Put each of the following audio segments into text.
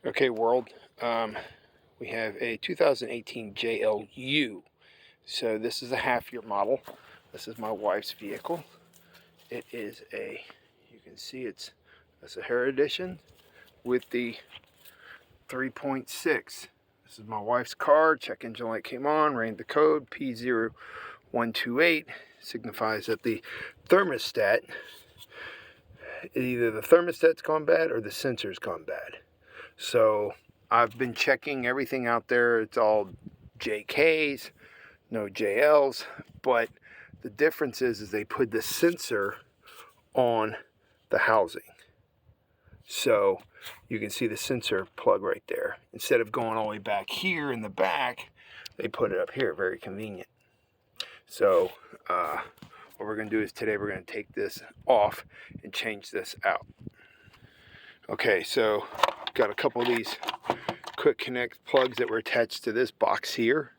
Okay, world. We have a 2018 JLU. So this is a half-year model. This is my wife's vehicle. It is you can see it's a Sahara edition with the 3.6. This is my wife's car. Check engine light came on, ran the code P0128. Signifies that the thermostat, either the thermostat's gone bad or the sensor's gone bad. So I've been checking everything out there. It's all JKs, no JLs, but the difference is they put the sensor on the housing. So you can see the sensor plug right there. Instead of going all the way back here in the back, they put it up here. Very convenient. So what we're going to do is today we're going to take this off and change this out. Okay, so got a couple of these quick connect plugs that were attached to this box here.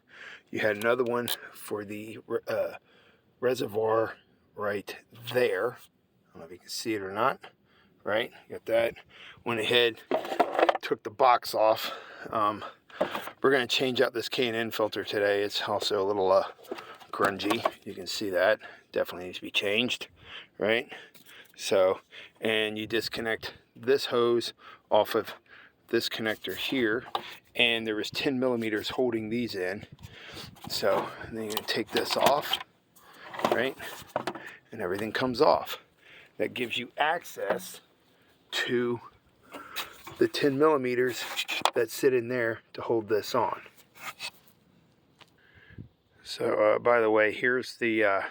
You had another one for the reservoir right there. I don't know if you can see it or not. Right, got that. Went ahead, took the box off. We're going to change out this K&N filter today. It's also a little grungy. You can see that. Definitely needs to be changed. Right. So, and you disconnect this hose off of this connector here, and there was 10 millimeters holding these in. So then you take this off, right, and everything comes off. That gives you access to the 10 millimeters that sit in there to hold this on. So by the way, here's the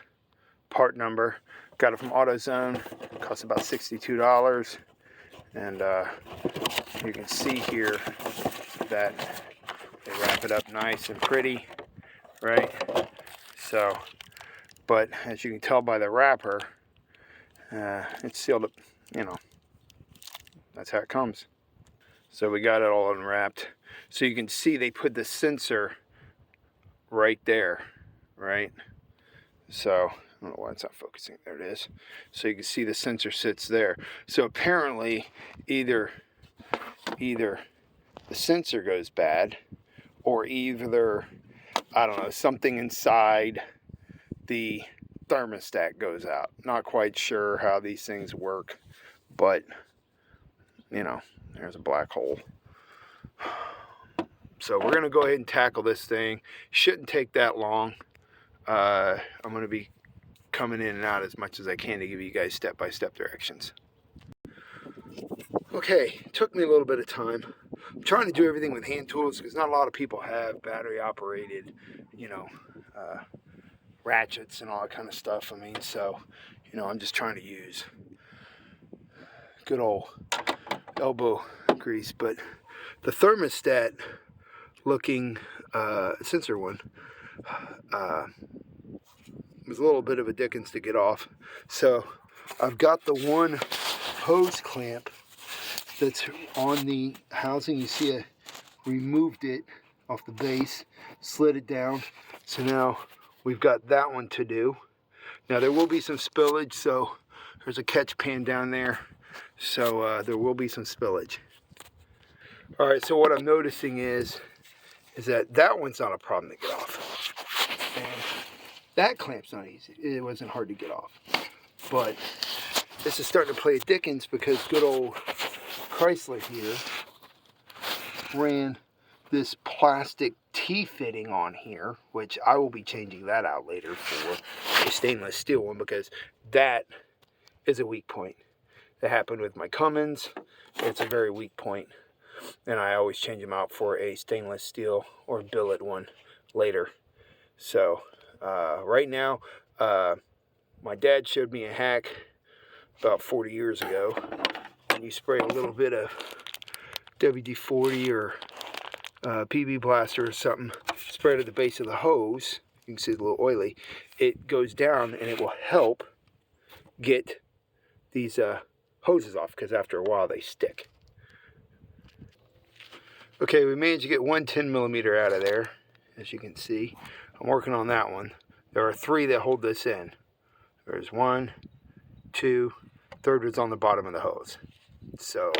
part number. Got it from AutoZone. It costs about $62. And you can see here that they wrap it up nice and pretty, right? So, but as you can tell by the wrapper, it's sealed up, you know, that's how it comes. So we got it all unwrapped. So you can see they put the sensor right there, right? So I don't know why it's not focusing. There it is. So you can see the sensor sits there. So apparently either the sensor goes bad, or either, I don't know, something inside the thermostat goes out. Not quite sure how these things work, but you know, there's a black hole. So we're gonna go ahead and tackle this thing. Shouldn't take that long. I'm gonna be coming in and out as much as I can to give you guys step-by-step directions. Okay, it took me a little bit of time. I'm trying to do everything with hand tools because not a lot of people have battery operated, you know, ratchets and all that kind of stuff. I mean, so, you know, I'm just trying to use good old elbow grease. But the thermostat looking sensor one was a little bit of a dickens to get off. So I've got the one hose clamp that's on the housing. You see I removed it off the base, slid it down. So now we've got that one to do. Now there will be some spillage, so there's a catch pan down there. So there will be some spillage. All right, so what I'm noticing is that one's not a problem to get off. And that clamp's not easy. It wasn't hard to get off. But this is starting to play dickens because good old Chrysler here ran this plastic T-fitting on here, which I will be changing that out later for a stainless steel one because that is a weak point. That happened with my Cummins. It's a very weak point, and I always change them out for a stainless steel or billet one later. So right now, my dad showed me a hack about 40 years ago, and you spray a little bit of WD-40 or PB Blaster or something, spray it at the base of the hose. You can see it's a little oily. It goes down and it will help get these hoses off because after a while they stick. Okay, we managed to get one 10 millimeter out of there, as you can see. I'm working on that one. There are 3 that hold this in. There's 1, 2, third was on the bottom of the hose. So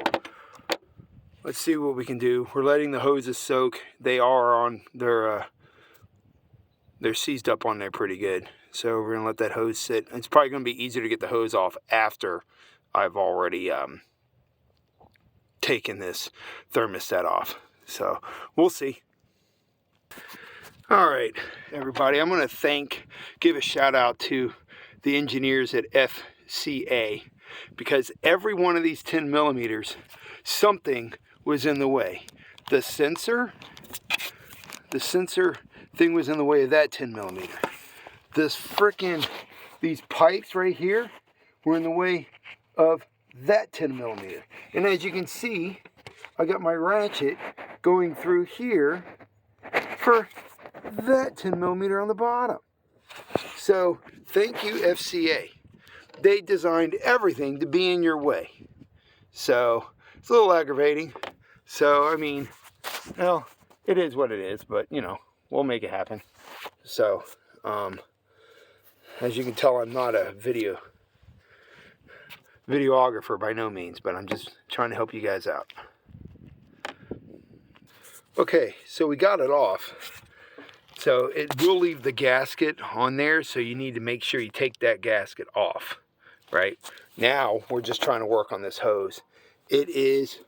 let's see what we can do. We're letting the hoses soak. They are on, they're seized up on there pretty good. So we're gonna let that hose sit. It's probably gonna be easier to get the hose off after I've already taken this thermostat off. So we'll see. All right, everybody, I'm gonna give a shout out to the engineers at FCA, because every one of these 10 millimeters, something was in the way. The sensor thing was in the way of that 10 millimeter. These pipes right here were in the way of that 10 millimeter. And as you can see, I got my ratchet going through here for that 10 millimeter on the bottom. So thank you, FCA. They designed everything to be in your way. So it's a little aggravating. So, I mean, well, it is what it is, but you know, we'll make it happen. So, as you can tell, I'm not a videographer by no means, but I'm just trying to help you guys out. Okay, so we got it off. So it will leave the gasket on there, so you need to make sure you take that gasket off, right? Now, we're just trying to work on this hose. It is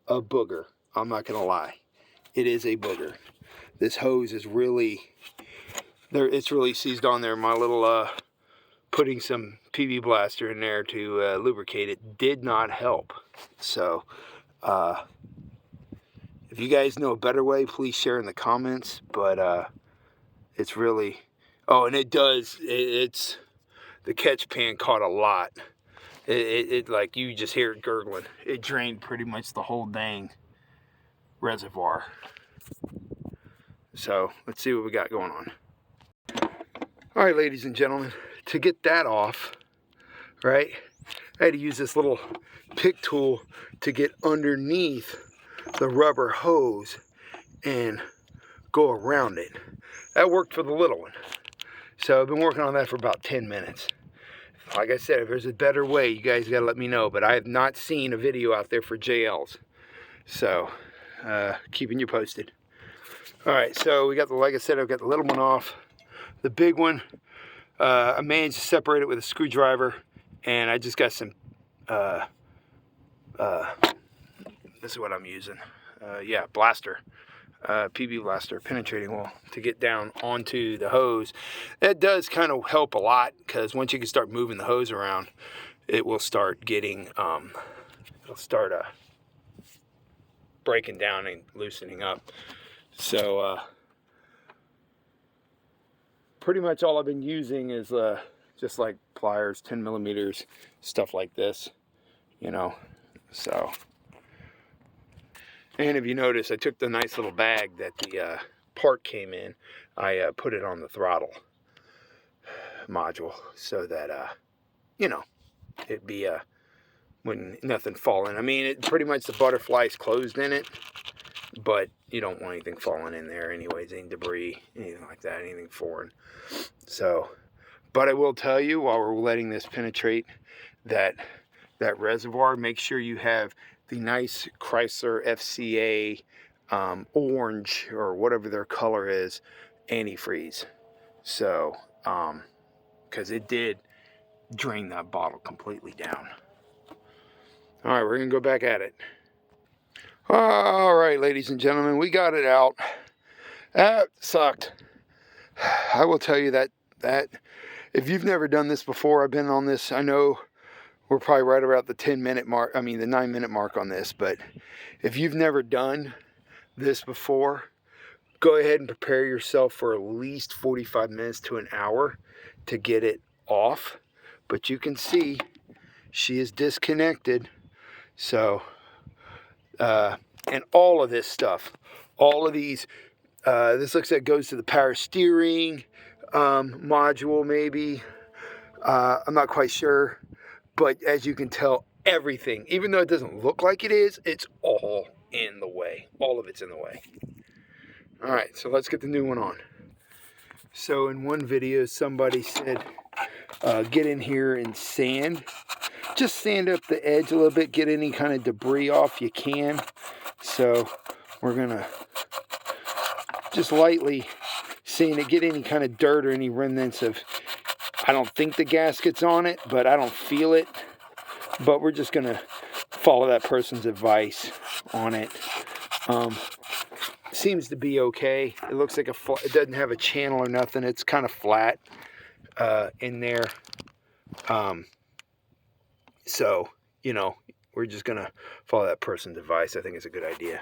a booger. I'm not gonna lie. It is a booger. This hose is really, it's really seized on there. My little, putting some PB Blaster in there to lubricate it did not help. So, if you guys know a better way, please share in the comments. But it's really, oh, and it's the catch pan caught a lot. It like, you just hear it gurgling. It drained pretty much the whole dang reservoir. So let's see what we got going on. All right, ladies and gentlemen, to get that off, right, I had to use this little pick tool to get underneath the rubber hose and go around it. That worked for the little one. So I've been working on that for about 10 minutes. Like I said, if there's a better way, you guys gotta let me know, but I have not seen a video out there for JLs. So, keeping you posted. All right, so we got like I said, I've got the little one off. The big one, I managed to separate it with a screwdriver, and I just got some, this is what I'm using. Yeah, blaster. PB Blaster, penetrating wall, to get down onto the hose. That does kind of help a lot, because once you can start moving the hose around, it will start getting, it'll start breaking down and loosening up. So, pretty much all I've been using is just like pliers, 10 millimeters, stuff like this, you know, so. And if you notice, I took the nice little bag that the part came in. I put it on the throttle module so that, you know, it'd be when nothing falling. I mean, pretty much the butterfly's closed in it, but you don't want anything falling in there anyways, any debris, anything like that, anything foreign. So, but I will tell you, while we're letting this penetrate that reservoir, make sure you have the nice Chrysler FCA orange, or whatever their color is, antifreeze. So, because it did drain that bottle completely down. All right, we're gonna go back at it. All right, ladies and gentlemen, we got it out. That sucked. I will tell you that if you've never done this before, I've been on this, I know we're probably right around the 10-minute mark, I mean the 9-minute mark on this, but if you've never done this before, go ahead and prepare yourself for at least 45 minutes to an hour to get it off. But you can see she is disconnected. So, and all of this stuff, all of these, this looks like it goes to the power steering module maybe. I'm not quite sure. But as you can tell, everything, even though it doesn't look like it is, it's all in the way. All of it's in the way. All right, so let's get the new one on. So in one video, somebody said, get in here and sand. Just sand up the edge a little bit, get any kind of debris off you can. So we're gonna just lightly seeing it get any kind of dirt or any remnants of, I don't think the gasket's on it, but I don't feel it. But we're just gonna follow that person's advice on it. Seems to be okay. It looks like it doesn't have a channel or nothing. It's kind of flat in there. So, you know, we're just gonna follow that person's advice. I think it's a good idea.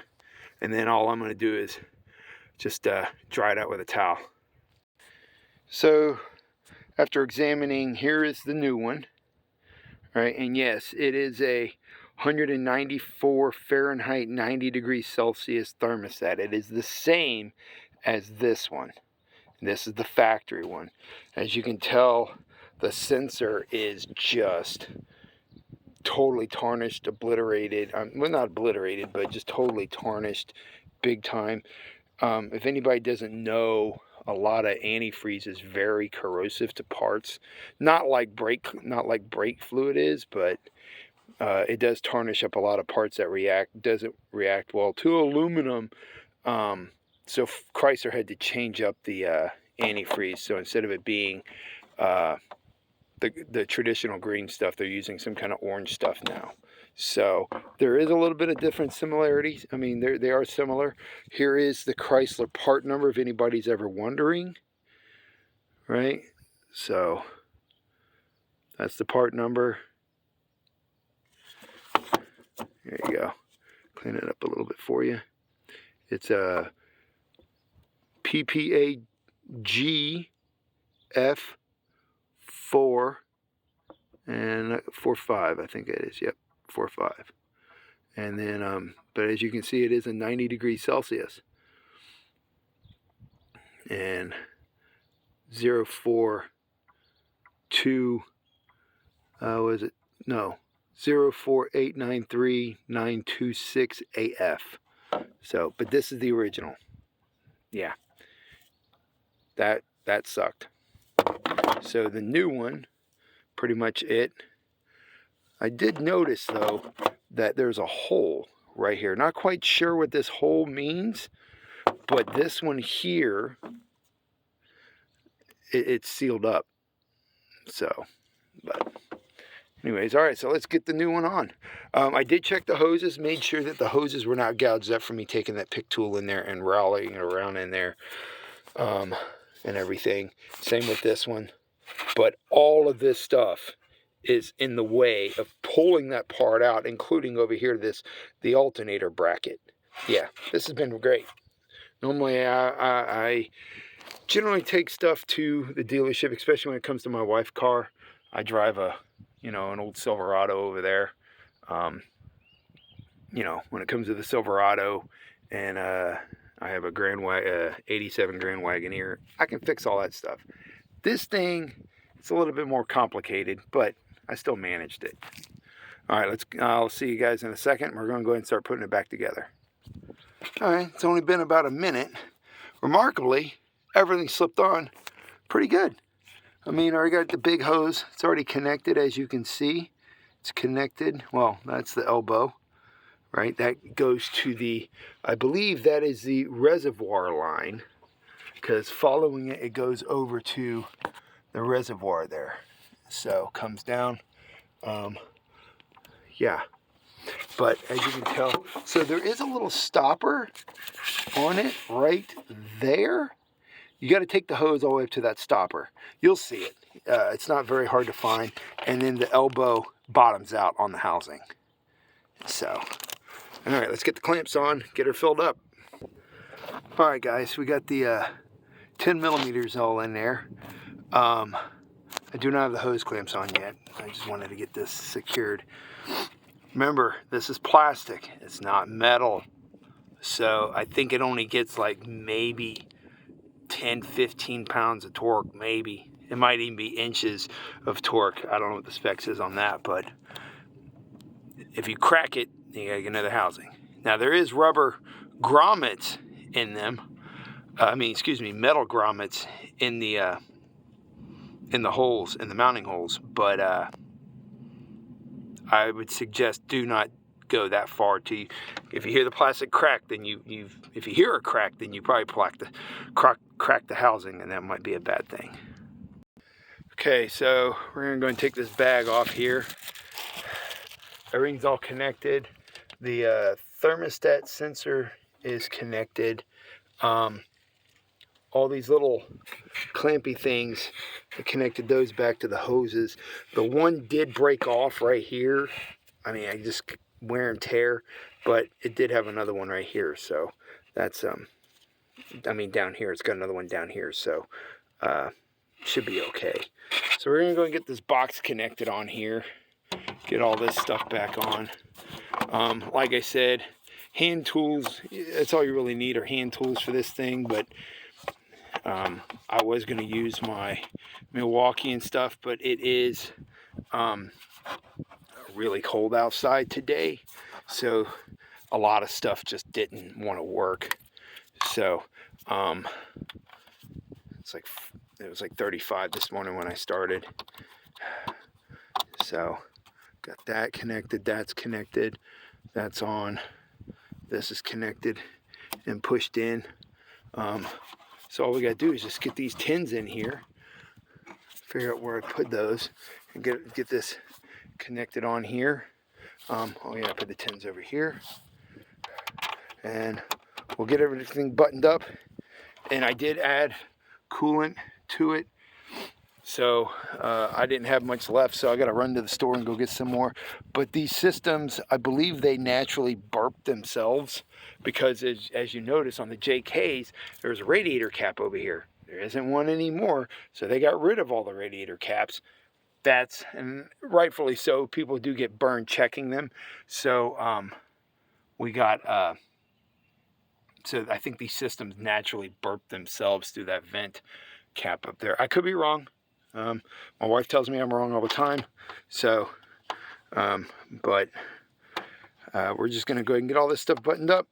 And then all I'm gonna do is just dry it out with a towel. So after examining, here is the new one, right? And yes, it is a 194 Fahrenheit, 90 degrees Celsius thermostat. It is the same as this one. This is the factory one. As you can tell, the sensor is just totally tarnished, obliterated. Well, not obliterated, but just totally tarnished, big time. If anybody doesn't know, a lot of antifreeze is very corrosive to parts. Not like brake fluid is, but it does tarnish up a lot of parts that doesn't react well to aluminum. So Chrysler had to change up the antifreeze. So instead of it being the traditional green stuff, they're using some kind of orange stuff now. So there is a little bit of different similarities. I mean, they are similar. Here is the Chrysler part number if anybody's ever wondering, right? So that's the part number. There you go. Clean it up a little bit for you. It's a PPAG F4 and 45, I think it is. Yep, 45. And then, but as you can see, it is a 90 degrees Celsius. And 042, was it? No, 04893-926 AF. So, but this is the original. Yeah, that sucked. So the new one, pretty much it. I did notice though that there's a hole right here. Not quite sure what this hole means, but this one here, it's sealed up. So, but anyways, all right, so let's get the new one on. I did check the hoses, made sure that the hoses were not gouged up from me taking that pick tool in there and rallying around in there and everything. Same with this one. But all of this stuff is in the way of pulling that part out, including over here the alternator bracket. Yeah, this has been great. Normally I generally take stuff to the dealership, especially when it comes to my wife's car. I drive an old Silverado over there. When it comes to the Silverado, and I have a 87 Grand Wagoneer, I can fix all that stuff. This thing, it's a little bit more complicated, but I still managed it. All right, I'll see you guys in a second. We're going to go ahead and start putting it back together. All right, it's only been about a minute. Remarkably, everything slipped on pretty good. I mean, I already got the big hose. It's already connected, as you can see. It's connected. Well, that's the elbow, right? That goes to I believe that is the reservoir line, because following it, it goes over to the reservoir there. So comes down. Yeah. But as you can tell, so there is a little stopper on it right there. You got to take the hose all the way up to that stopper. You'll see it. It's not very hard to find. And then the elbow bottoms out on the housing. So, all right, let's get the clamps on, get her filled up. All right, guys, we got the 10 millimeters all in there. I do not have the hose clamps on yet. I just wanted to get this secured. Remember, this is plastic. It's not metal. So I think it only gets like maybe 10, 15 pounds of torque, maybe. It might even be inches of torque. I don't know what the specs is on that, but if you crack it, you gotta get another housing. Now there is rubber grommets in them. Metal grommets in the holes, in the mounting holes. But I would suggest do not go that far to. If you hear the plastic crack, then if you hear a crack, then you probably crack the housing, and that might be a bad thing. Okay, so we're gonna go and take this bag off here. Everything's all connected. The thermostat sensor is connected. All these little clampy things, I connected those back to the hoses. The one did break off right here. I mean, I just wear and tear, but it did have another one right here. So that's, I mean, down here, it's got another one down here. So should be okay. So we're gonna go and get this box connected on here, get all this stuff back on. Like I said, hand tools, that's all you really need are hand tools for this thing, but I was going to use my Milwaukee and stuff, but it is really cold outside today, so a lot of stuff just didn't want to work. So it was like 35 this morning when I started. So got that connected, that's connected, that's on, this is connected and pushed in. So all we gotta do is just get these tins in here, figure out where I put those, and get this connected on here. Oh yeah, I put the tins over here, and we'll get everything buttoned up. And I did add coolant to it, so I didn't have much left, so I gotta run to the store and go get some more. But these systems, I believe they naturally burp themselves, because as you notice on the JKs, there's a radiator cap over here. There isn't one anymore, so they got rid of all the radiator caps. And rightfully so, people do get burned checking them. So we got, so I think these systems naturally burp themselves through that vent cap up there. I could be wrong. My wife tells me I'm wrong all the time. So, but we're just going to go ahead and get all this stuff buttoned up,